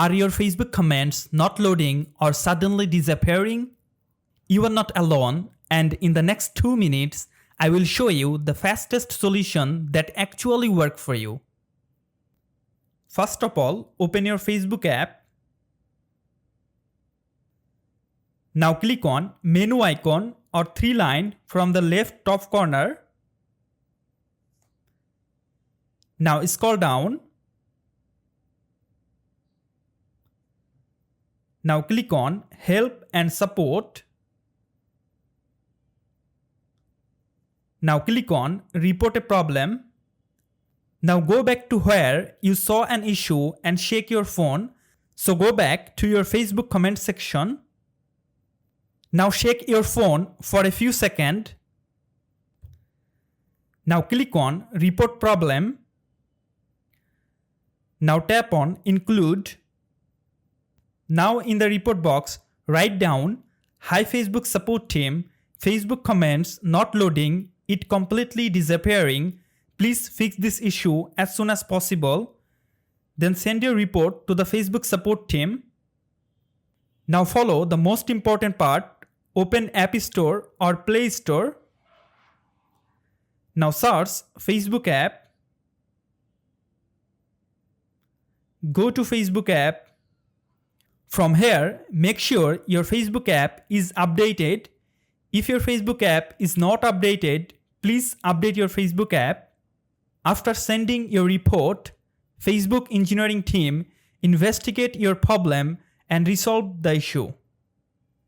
Are your Facebook comments not loading or suddenly disappearing? You are not alone, and in the next 2 minutes, I will show you the fastest solution that actually works for you. First of all, open your Facebook app. Now click on menu icon or 3 line from the left top corner. Now scroll down. Now click on Help and Support. Now click on Report a Problem. Now go back to where you saw an issue and shake your phone. So go back to your Facebook comment section. Now shake your phone for a few seconds. Now click on Report Problem. Now tap on Include. Now in the report box, write down, "Hi Facebook support team, Facebook comments not loading, it completely disappearing. Please fix this issue as soon as possible." Then send your report to the Facebook support team. Now follow the most important part. Open App Store or Play Store. Now search Facebook app. Go to Facebook app. From here, make sure your Facebook app is updated. If your Facebook app is not updated, please update your Facebook app. After sending your report, Facebook engineering team investigate your problem and resolve the issue.